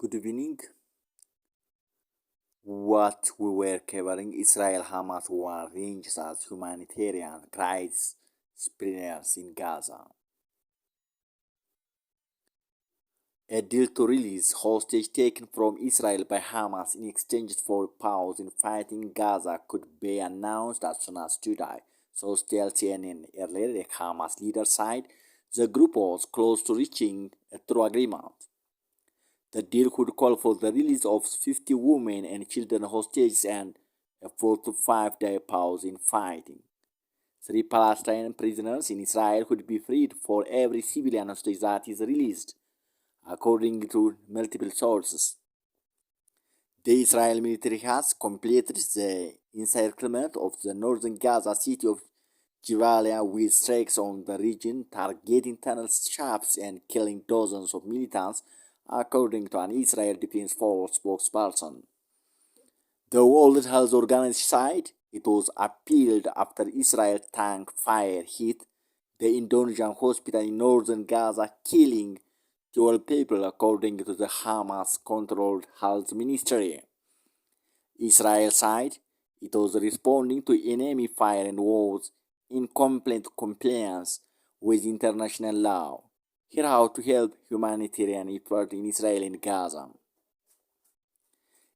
Good evening. What we were covering Israel-Hamas war ranges as humanitarian crisis spreads in Gaza. A deal to release hostages taken from Israel by Hamas in exchange for pause in fighting in Gaza could be announced as soon as today, so tells CNN. Earlier, the Hamas leader said the group was close to reaching a true agreement. The deal could call for the release of 50 women and children hostages and a 4 to 5 day pause in fighting. 3 Palestinian prisoners in Israel could be freed for every civilian hostage that is released, according to multiple sources. The Israeli military has completed the encirclement of the northern Gaza city of Jabalia with strikes on the region, targeting tunnel shafts and killing dozens of militants, according to an Israel Defense Force spokesperson. The World Health Organization said it was appealed after Israel tank fire hit the Indonesian hospital in northern Gaza, killing 12 people, according to the Hamas-controlled health ministry. Israel said it was responding to enemy fire and was in complete compliance with international law. Here how to help humanitarian effort in Israel and Gaza.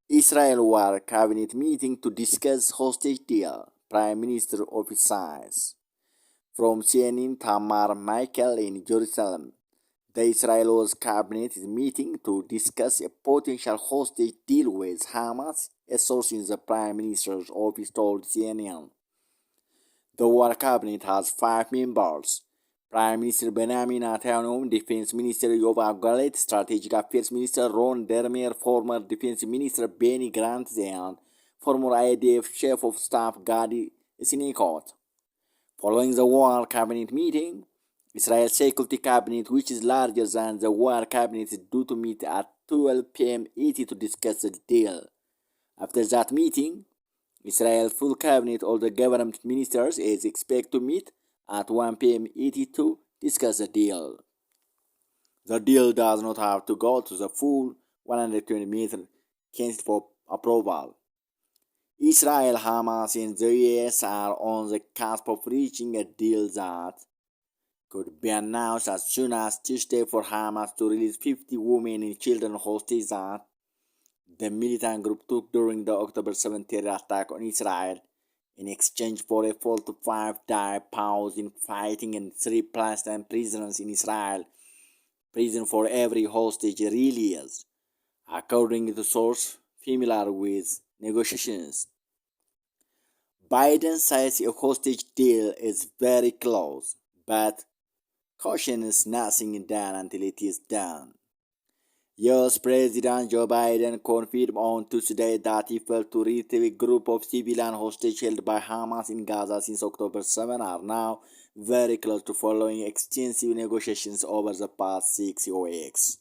Israel War Cabinet meeting to discuss hostage deal, Prime Minister office says. From CNN, Tamar Michael in Jerusalem. The Israel War Cabinet is meeting to discuss a potential hostage deal with Hamas, a source in the Prime Minister's office told CNN. The War Cabinet has 5 members. Prime Minister Benjamin Netanyahu, Defense Minister Yoav Gallant, Strategic Affairs Minister Ron Dermer, former Defense Minister Benny Gantz, and former IDF Chief of Staff Gadi Eisenkot. Following the War Cabinet meeting, Israel's Security Cabinet, which is larger than the War Cabinet, is due to meet at 12 p.m. ET to discuss the deal. After that meeting, Israel's full cabinet, all the government ministers, is expected to meet at 1 p.m. ET to discuss the deal. The deal does not have to go to the full 120-meter Knesset for approval. Israel, Hamas, and the US are on the cusp of reaching a deal that could be announced as soon as Tuesday for Hamas to release 50 women and children hostages that the militant group took during the October 7 terror attack on Israel in exchange for a 4 to 5 day pause in fighting and 3 Palestinian prisoners in Israel prison for every hostage released, according to sources familiar with negotiations. Biden says a hostage deal is very close, but cautions nothing done until it is done. U.S. President Joe Biden confirmed on Tuesday that efforts to retrieve a group of civilian hostages held by Hamas in Gaza since October 7 are now very close to following extensive negotiations over the past 6 weeks.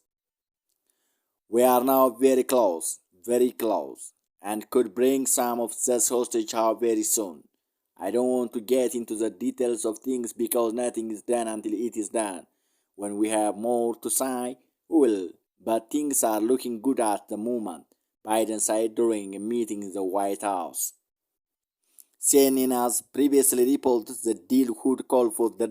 We are now very close, and could bring some of these hostages out very soon. I don't want to get into the details of things because nothing is done until it is done. When we have more to say, we will. But things are looking good at the moment, Biden said during a meeting in the White House. CNN has previously reported the deal would call for the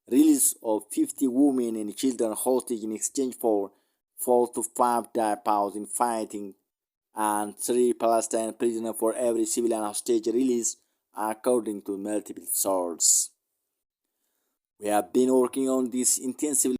release of 50 women and children hostage in exchange for 4 to 5 day pause in fighting and 3 Palestinian prisoners for every civilian hostage release, according to multiple sources. We have been working on this intensively